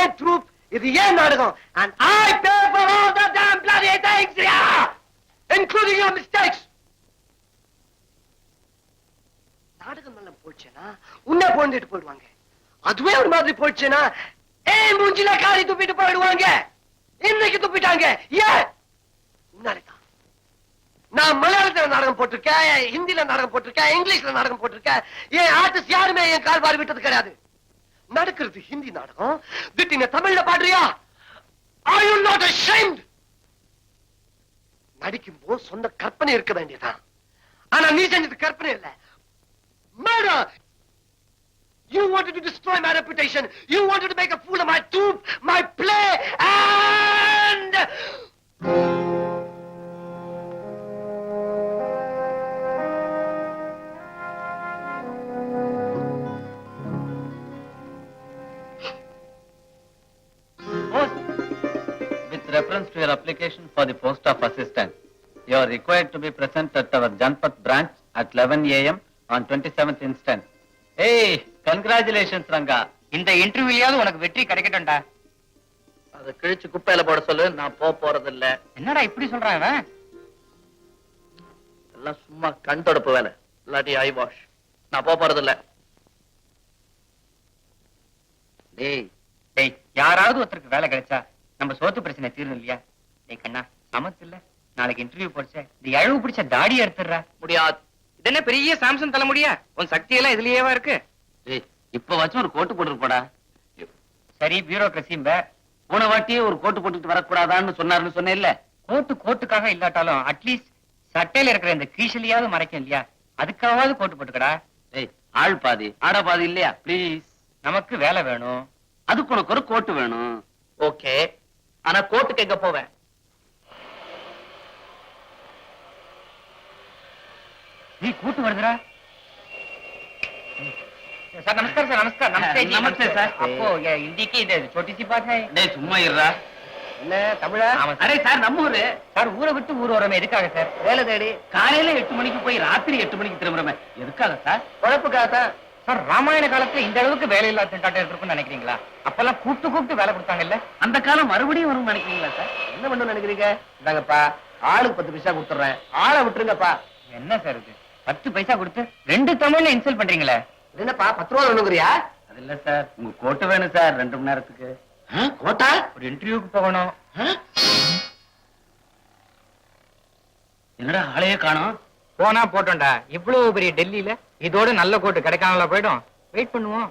ஏன் ட்ரூப், இது ஏன் நாடகம். And I pay for all the damn bloody things, yeah, including your mistakes. நாடகம் நல்லா போச்சுன்னா உன்னை போந்துட்டு போயிடுவாங்க. அதுவே ஒரு மாதிரி போச்சுன்னா ஏன் மூஞ்சில காரி துப்பிட்டு போயிடுவாங்க. இன்னைக்கு துப்பிட்டாங்க. ஏன்? உன்னாலதான். நான் மலையாளத்துல நாடகம் போட்டிருக்கேன், ஹிந்தில நாடகம் போட்டிருக்கேன், இங்கிலீஷ்ல நாடகம் போட்டிருக்கேன். ஏன் ஆர்டிஸ்ட் யாருமே என் கால் வாரி விட்டது கிடையாது. நடக்கிறது ஹிந்தி நாடகம், திட்டின தமிழ்ல பாடுறியா? Are you not ashamed? நடிக்கும் போது சொந்த கற்பனை இருக்க வேண்டியதான். ஆனா நீ செஞ்சது கற்பனை இல்ல, murder. You wanted to destroy my reputation. You wanted to make a fool of my troupe, my play, and with reference to your application for the post of assistant, you are required to be present at our Janpat branch at 11 a.m. on 27th instant. Hey, congratulations Ranga. இந்த இன்டர்வியூலயாவது உனக்கு வெற்றி கிடைக்கட்டும்டா. அத கிழிச்சு குப்பையில போட சொல்லு, நான் போறது இல்ல. என்னடா இப்படி சொல்றான் இவன்? எல்லாம் சும்மா கண் தொடப்பு வேலை, இல்லாட்டி ஐ வாஷ். நான் போறது இல்ல. டேய் யாராவது ஒருத்தருக்கு வேலை கிடைச்சா நம்ம சோத்து பிரச்சனை தீரும் இல்லையா? டேய் கண்ணா, சமத்து இல்ல, நாளைக்கு இன்டர்வியூ போடுச்ச இந்த இழவு பிடிச்ச தாடி எடுத்துடுறா. முடியாது. இது என்ன பெரிய சாம்சங் தலைமுடியா? உன் சக்தி எல்லாம் இதுலயேவா இருக்கு? இப்ப வச்சு ஒரு கோட்டு போட்டு போடா. சரி, பியூரோக்ரஸிம்ப போன வாட்டியே ஒரு கோட்டு போட்டுட்டு வரக்கூடாதான்னு சொன்னாருன்னு சொன்னேன் இல்ல. கோட்டுக்காக இல்லாட்டாலும் அட்லீஸ்ட் சட்டையில இருக்கிற இந்த கீழலியாவது மறைக்கும் இல்லையா? அதுக்காவது கோட்டு போட்டுக்கடா. ஆள் பாதி ஆட பாதி இல்லையா? பிளீஸ். நமக்கு வேலை வேணும், அதுக்கு உனக்கு ஒரு கோட்டு வேணும். ஓகே, ஆனா கோட்டுக்கு எங்க போவேன்? நீ கூட்டு வருதுடா. சார் நமஸ்கார் சார். நமஸ்கார். நமஸ்தே சார். அப்போ இந்திக்கு இது छोटी सी बात है. டேய் சும்மா இருடா. என்ன தமிழா? அரே சார், நம்ம ஊரு சார். ஊரை விட்டு ஊர் வரமே எதுக்காக சார்? வேலை தேடி காலையில 8 மணிக்கு போய் ராத்திரி 8 மணிக்கு திரும்புறமே எதுக்காக சார்? குழப்புக்காக தான் சார். ராமாயண காலத்துல இந்த அளவுக்கு வேலை இல்லாத திண்டாட்டம் இருக்குன்னு நினைக்கிறீங்களா? அப்பெல்லாம் கூப்பிட்டு வேலை கொடுத்தாங்கல்ல. அந்த காலம் மறுபடியும் வரும்னு நினைக்கிறீங்களா சார்? என்ன பண்ணணும்னு நினைக்கிறீங்க? இந்தாங்கப்பா, ஆளுக்கு 10 பைசா கொடுத்துறேன், ஆளை விட்டுருங்கப்பா. என்ன சார் இது 10 பைசா கொடுத்து 2 தமிழ்ல இன்சல்ட் பண்றீங்களே? என்னப்பா 10 ரூபா வேணுங்கிறியா? அது இல்ல சார், உங்க கோட்டு வேணும் சார் 2 மணி நேரத்துக்கு. கோட்டா? ஒரு இன்டர்வியூக்கு போகணும். என்னடா ஆளையே காணோம்? போனா போட்டோம்டா. இவ்வளவு பெரிய டெல்லியில இதோட நல்ல கோட்டு கிடைக்காமல போயிடும். வெயிட் பண்ணுவோம்.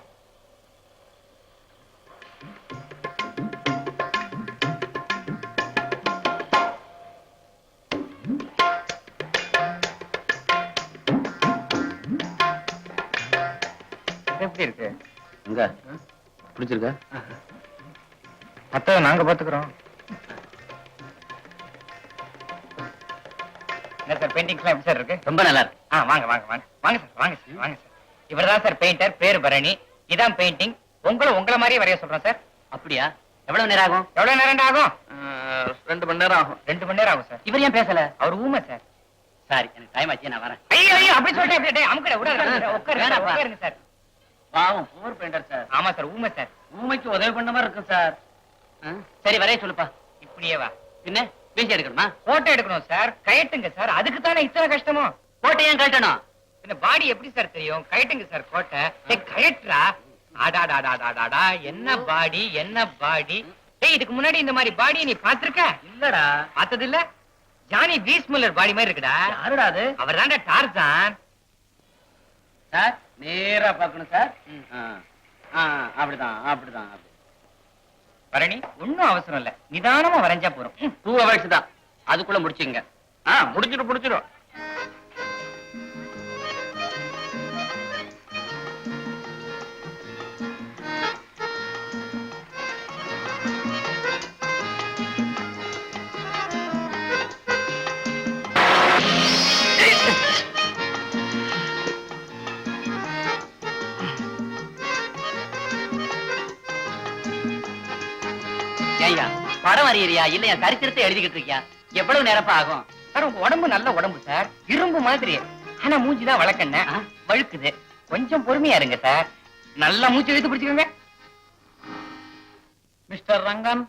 எப்படி இருக்கு? எங்க பிடிச்சிருக்க? மத்த நாங்க பாத்துக்கிறோம். என்ன சார், பெயிண்டிங்ஸ்லாம் எப்படி சார் இருக்கு? ரொம்ப நல்லா இருக்கு. வாங்க வாங்க வாங்க வாங்க சார், வாங்க சார், வாங்க சார். இவர்தான் சார் பெயிண்டர், பேரு பரணி. இதான் பெயிண்டிங். உங்களை மாதிரியே வரைய சொல்றேன் சார். அப்படியா? எவ்வளவு நேரம் ஆகும்? எவ்வளவு நேரம் ஆகும்? 2 மணி நேரம் ஆகும். 2 மணி நேரம் ஆகும் சார். இவர் ஏன் பேசல? அவர் ஊமை சார். சாரி, எனக்கு டைம் ஆச்சு, நான் வரேன். ஐயோ அப்படி சொல்லிட்டு அப்படியே அமுக்கட உட்காருங்க சார். பாவம் புவர் பெயிண்டர் சார். ஆமா சார், ஊமை சார். ஊமைக்கு உதவி பண்ண மாதிரி இருக்கு சார். சரி வரைய சொல்லுப்பா. இப்படியே வா. பின்ன பேசி எடுக்கணுமா? போட்டோ எடுக்கணும் சார். கயட்டுங்க சார். அதுக்கு தானே இத்தனை கஷ்டமோ? கோட்டை ஏன் கட்டணும்? இந்த பாடி எப்படி சார் தெரியும்? கயட்டுங்க சார் கோட்டை. கயட்டுறா. ஆடாடாடாடாடாடா, என்ன பாடி, என்ன பாடி. இதுக்கு முன்னாடி இந்த மாதிரி பாடியை நீ பாத்திருக்க? இல்லடா. பார்த்தது இல்ல? ஜானி பீஸ்முல்லர் பாடி மாதிரி இருக்குடா. யாருடா அது? அவர் தான்டா டார்சான். சார் நேரா பார்க்கணும் சார். அப்படிதான் அப்படிதான். பரணி, ஒன்னும் அவசரம் இல்ல, நிதானமா வரைஞ்சா போறோம். 2 hours தான், அதுக்குள்ள முடிச்சுங்க. முடிச்சிடும். படம் வரையறியா இல்ல என் சரித்திரத்தை எழுதிக்கிட்டு இருக்கியா? எவ்வளவு நேரப்பா ஆகும்? சார், உங்க உடம்பு நல்ல உடம்பு சார், இரும்பு மாதிரி. ஆனா மூஞ்சிதான் வழக்கண்ண வழுக்குது. கொஞ்சம் பொறுமையா இருங்க சார். நல்லா மூச்சு இழுத்து பிடிச்சுக்கோங்க. Mister Rangan,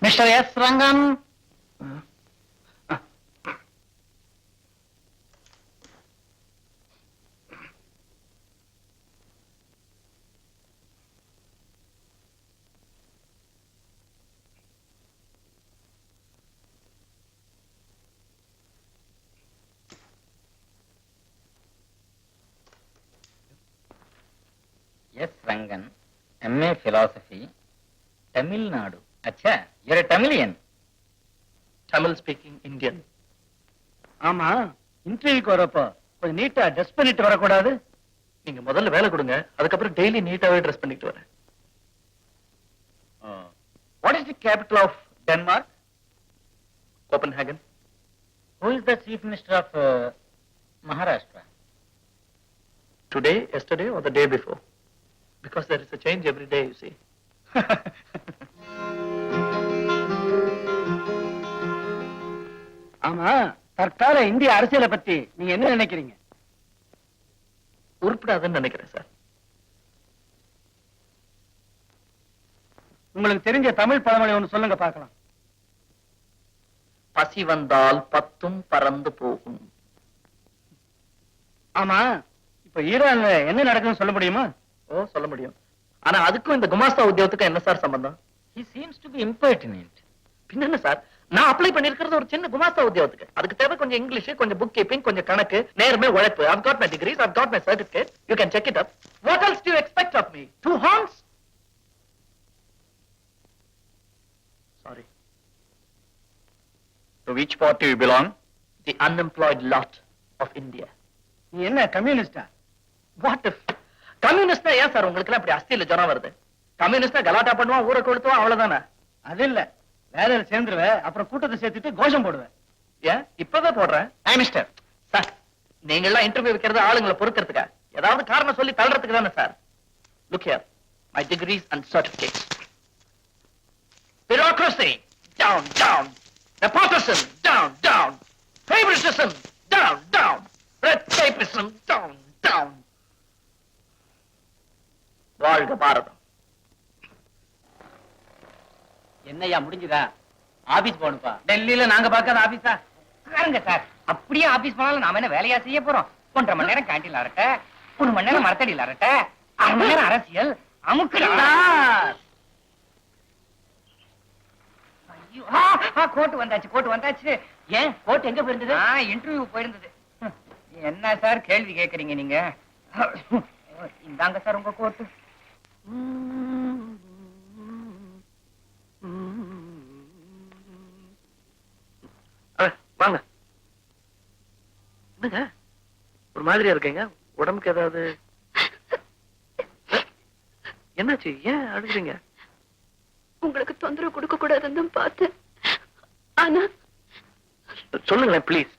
mister S Rangan. S Rangan, MA philosophy, Tamil Nadu. अच्छा, you're a Tamilian. Tamil speaking Indian. ஆமா, இன்டர்வியூக்கு வரப்போ கொஞ்சம் நீட்டா ட்ரெஸ் பண்ணிட்டு வரக்கூடாது? நீங்க முதல்ல வேலை கொடுங்க, அதுக்கப்புறம் டெய்லி நீட்டாவே ட்ரெஸ் பண்ணிட்டு வரேன். What is the capital of Denmark? Copenhagen. Who is the chief minister of Maharashtra? Today, yesterday or the day before? Because there is a change every day, you see. ஆமா, தற்கால இந்திய அரசியலை பத்தி நீங்க என்ன நினைக்கிறீங்க? உருப்படாதுன்னு நினைக்கிறேன் சார். உங்களுக்கு தெரிஞ்ச தமிழ் பழமொழி ஒண்ணு சொல்லுங்க பார்க்கலாம். பசி வந்தால் பத்தும் பறந்து போகும். ஆமா, இப்ப ஈரான்ல என்ன நடக்குதுன்னு சொல்ல முடியுமா? ஓ, சொல்ல முடியும். ஆனா அதுக்கும் இந்த குமாஸ்தா உத்தியோகத்துக்கு என்ன சார் சம்பந்தம்? He seems to be impertinent. பின்ன என்ன சார், நான் அப்ளை பண்ணிருக்கிறது ஒரு சின்ன குமாஸ்தா உத்தியோகத்துக்கு. அதுக்கு தேவை கொஞ்சம் இங்கிலீஷ், கொஞ்சம் புக் கீப்பிங், கொஞ்சம் கணக்கு, நேர்மை, உழைப்பு. I've got my degrees, I've got my certificate. You can check it up. What else do you expect of me? 2 horns? Sorry. To which party you belong? The unemployed lot of India. நீ என்ன கம்யூனிஸ்டா? What if? கம்யூனிஸ்ட்னா ஏன் sir உங்களுக்கு எல்லாம் இப்படி அஸ்தியில ஜனம் வருது? கம்யூனிஸ்ட்னா கலாட்டா பண்ணுவான், ஊரை கொளுத்துவான், அவ்வளவுதானே? அது இல்ல, வேலையில சேர்ந்துருவ, அப்புறம் கூட்டத்தை சேர்த்துட்டு கோஷம் போடுவேன். ஏன் இப்பவே போடுறேன்? மிஸ்டர் சார், நீங்க எல்லாம் இன்டர்வியூ வைக்கிறது ஆளுங்களை பொறுக்கிறதுக்கா? ஏதாவது காரணம் சொல்லி தள்ளுறதுக்கு தானே sir? Look here, my degrees and certificates. Bureaucracy, down, down. Nepotism, down, down. Favoritism, down, down. Red tapeism, down, down. வாழ்க பாரதம். என்னையா முடிஞ்சுதா? ஆபீஸ் போகணுப்பா. டெல்லியில நாங்க பார்க்காத ஆபீஸா? உட்காருங்க சார். அப்படியே ஆபீஸ் போனாலும் நாம என்ன வேலையா செய்ய போறோம்? 1.5 மணி நேரம் கேண்டீன்ல அரட்ட, 3 மணி நேரம் மரத்தடியில் அரட்ட, 6 மணி நேரம் அரசியல் அமுக்குறா. கோட்டு வந்தாச்சு, கோட்டு வந்தாச்சு. ஏன் கோட் எங்க போயிருந்தது? இன்டர்வியூ போயிருந்தது. என்ன சார் கேள்வி கேக்குறீங்க நீங்க? இந்தாங்க சார் உங்க கோட்டு. வாங்க. என்னங்க ஒரு மாதிரியா இருக்கீங்க? உடம்புக்கு ஏதாவது என்னாச்சு? ஏன் அழுகுறீங்க? உங்களுக்கு தொந்தரவு கொடுக்க கூடாதுன்னு பார்த்தேன். ஆனா சொல்லுங்களேன் ப்ளீஸ்.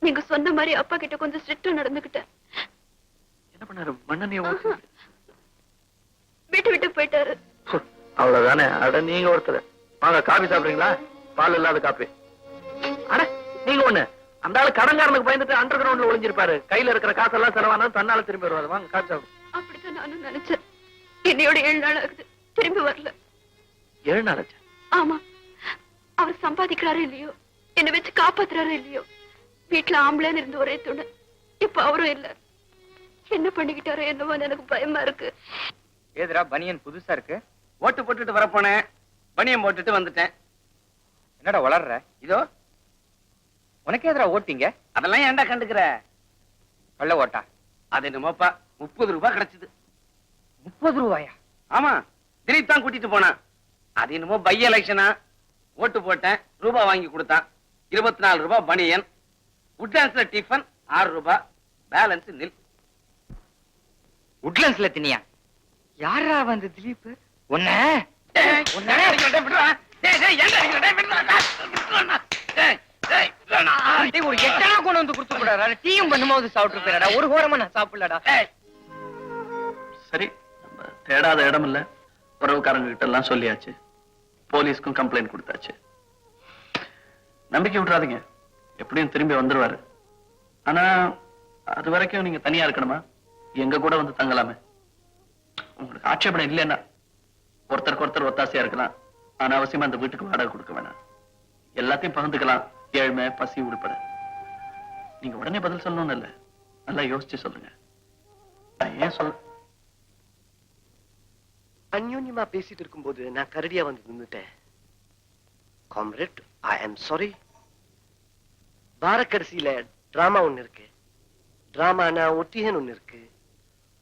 நீங்க சொன்ன மாதிரி அப்பா கிட்ட கொஞ்சம் ஸ்ட்ரிக்டா நடந்துக்கிட்டேன். என்ன பண்ணாரு? மண்ணெண்ணெய ஊத்தி விட்டு விட்டு போயிட்டாரு. அவ்வளவுதானே? அட நீங்க ஒருத்தர். வாங்க, காபி சாப்பிடுறீங்களா? பால் இல்லாத காபி. அட நீங்க ஒண்ணு, அந்த ஆளு கடன்காரனுக்கு பயந்துட்டு அண்டர் கிரவுண்ட்ல ஒளிஞ்சிருப்பாரு. கையில இருக்கிற காசெல்லாம் செலவானா தன்னால திரும்பி வருவாரு. வாங்க காபி சாப்பிடு. அப்படித்தான் நானும் நினைச்சேன். என்னையோட 7 நாள் ஆகுது, திரும்பி வரல. 7 நாள் ஆச்சு? ஆமா, அவர் சம்பாதிக்கிறாரோ இல்லையோ, என்னை வச்சு காப்பாத்துறாரோ இல்லையோ, வீட்டுல ஆம்பளைன்னு இருந்து ஒரே துணை. இப்ப அவரும் இல்ல. என்ன பண்ணிக்கிட்டாரோ என்னவோ எனக்கு பயமா இருக்கு. ஏதுரா பனியன் புதுசா இருக்கு? ஓட்டு போட்டுட்டு வரப்போனேன், பனியம் போட்டுட்டு வந்துட்டேன். என்னடா வளர்ற? இதோ உனக்கு எதிரா ஓட்டிங்க? அதெல்லாம் ஏன்டா கண்டுக்கிற? கள்ள ஓட்டா? அது என்னமோப்பா 30 ரூபாய் கிடைச்சது. 30 ரூபாயா? ஆமா, திலீப் தான் கூட்டிட்டு போனான். அது என்னமோ பை எலெக்ஷனா. ஓட்டு போட்டேன், ரூபாய் வாங்கி கொடுத்தான். 24 ரூபாய் பனியன். உட்லாண்ட்ஸ்ல டிஃபன் 6 ரூபாய், பேலன்ஸ் நில். உட்லண்ட்ஸ்ல தினியா? யாரா வந்து திலீப்? உன்ன ஒரு 8 கொண்டு வந்து கொடுத்து கூடாதா? டீயும் பண்ணும்போது சாப்பிட்டு போயிடா. ஒரு கோரமா நான் சாப்பிடலடா. சரி, நம்ம தேடாத இடம் இல்ல. உறவுக்காரங்க கிட்ட எல்லாம் சொல்லியாச்சு. போலீஸ்க்கும் கம்ப்ளைண்ட் கொடுத்தாச்சு. நம்பிக்கை விட்டுறாதீங்க, எப்படியும் திரும்பி வந்துருவாரு. ஆனா அது வரைக்கும் நீங்க தனியா இருக்கணுமா? எங்க கூட வந்து தங்கலாமே. உங்களுக்கு ஆட்சேபணம் இல்லைன்னா ஒருத்தருக்கு ஒருத்தர் ஒத்தாசையா இருக்கலாம். ஆனா அவசியமா அந்த வீட்டுக்கு வாடகை கொடுக்க வேணாம். எல்லாத்தையும் பகிர்ந்துக்கலாம், ஏழ்மை பசி உட்பட. நீங்க உடனே பதில் சொல்லணும்னு இல்ல, நல்லா யோசிச்சு சொல்லுங்க. நான் ஏன் சொல்ல அந்யோன்யமா பேசிட்டு இருக்கும்போது நான் கரடியா வந்து நின்னுட்டேன். Comrade, I am sorry. வாரக்கடைசியில drama ஒண்ணு இருக்கு. டிராமானா ஒத்திகன் ஒண்ணு இருக்கு.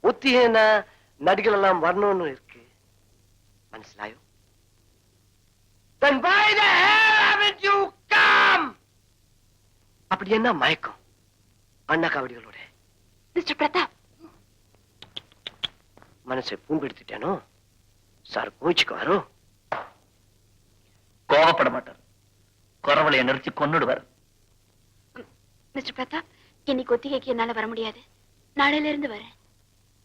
ஒத்திகனா நடிகள் எல்லாம் வரணும்னு இருக்கு. மனசிலாயோ? Then why the hell haven't you come? அப்படி என்ன மயக்கம் அண்ணா காவடிகளோட? மிஸ்டர் பிரதாப், மனசை பூம்பெடுத்துட்டேனோ? சார் கோச்சுக்குவாரோ? கோவப்பட மாட்டார், குறவளைய நெரிச்சு கொன்னுடுவார். மிஸ்டர் பிரதாப், இன்னைக்கு ஒத்திகைக்கு என்னால வர முடியாது. நாளையில இருந்து வரேன்.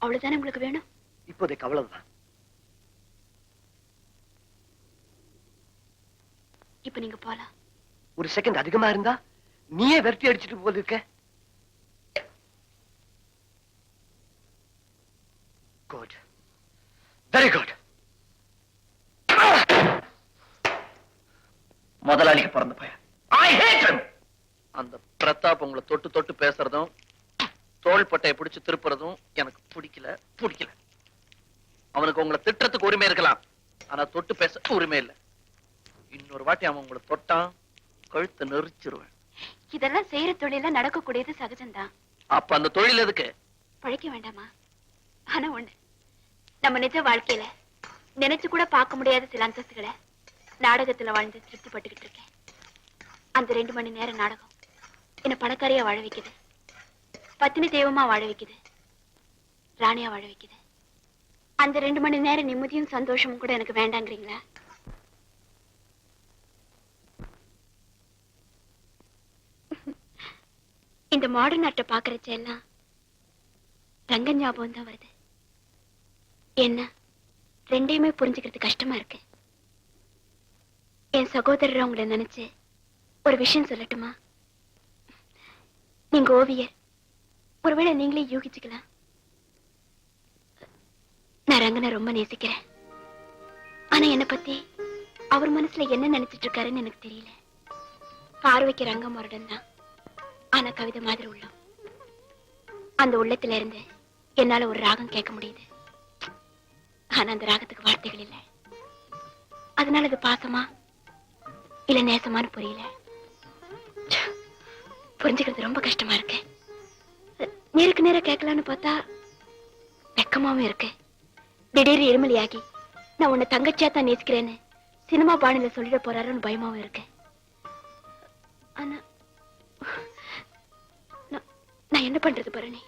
அவ்வளவுதானே உங்களுக்கு வேணும்? இப்போதைக்கு அவ்வளவுதான். இப்ப நீங்க போலாம். ஒரு செகண்ட் அதிகமா இருந்தா நீயே விரட்டி அடிச்சிட்டு போது இருக்க. Good, very good. முதலாளிக்கு பிறந்த பையன். I hate him. அந்த பிரதாப் உங்களை தொட்டு தொட்டு பேசுறதும் தோள்பட்டையை பிடிச்சு திருப்புறதும் எனக்கு பிடிக்கல. அவனுக்கு உங்களை திட்டத்துக்கு உரிமை இருக்கலாம், ஆனா தொட்டு பேச உரிமை இல்லை. இன்னொரு வாட்டி அவன் உங்களை தொட்டான், கழுத்தை நெரிச்சிருவேன். இதெல்லாம் செய்யற தொழில நடக்கக்கூடியது சகஜம்தான். அப்ப அந்த தொழில் எதுக்கு? பழைக்க வேண்டாமா? ஆனா ஒண்ணு, நம்ம நிஜ வாழ்க்கையில நினைச்சு கூட பார்க்க முடியாத சில அந்தஸ்துகளை நாடகத்துல வாழ்ந்து திருப்தி பட்டுக்கிட்டு இருக்கேன். அந்த 2 மணி நேர நாடகம் என்ன பணக்காரியா வாழ வைக்குது, பத்தினி தெய்வமா வாழ வைக்குது, ராணியா வாழ வைக்குது. அந்த 2 மணி நேர நிம்மதியும் சந்தோஷமும் கூட எனக்கு வேண்டாங்கிறீங்களா? இந்த மாடர்ன் ஆர்ட்டை பாக்குறச்ச எல்லாம் ரங்க ஞாபகம் தான் வருது. என்ன ரெண்டையுமே புரிஞ்சுக்கிறது கஷ்டமா இருக்கு. என் சகோதரர் உங்களை நினைச்சு ஒரு விஷயம் சொல்லட்டுமா? நீங்க ஓவியர், ஒருவேளை நீங்களே யூகிச்சுக்கலாம். நான் ரங்கனை ரொம்ப நேசிக்கிறேன். ஆனா என்னை பத்தி அவர் மனசுல என்ன நினைச்சிட்டு இருக்காருன்னு எனக்கு தெரியல. பார்வைக்கு ரங்கம் முரடன் தான், ஆனா கவிதை மாதிரி உள்ளம். அந்த உள்ளத்துல இருந்து என்னால ஒரு ராகம் கேட்க முடியுது. ஆனா அந்த ராகத்துக்கு வார்த்தைகள் இல்லை. அதனால அது பாசமா இல்ல நேசமானு புரியல. புரிஞ்சுக்கிறது ரொம்ப கஷ்டமா இருக்கு. நேருக்கு நேரம் கேட்கலான்னு பார்த்தா வெக்கமாவும் இருக்கு. திடீர்னு இருமலியாகி நான் உன்னை தங்கச்சியா தான் நேசிக்கிறேன்னு சினிமா பாணியில சொல்லிட போறாருன்னு பயமாவும் இருக்கு. ஆனா நான் என்ன பண்றது பரணி?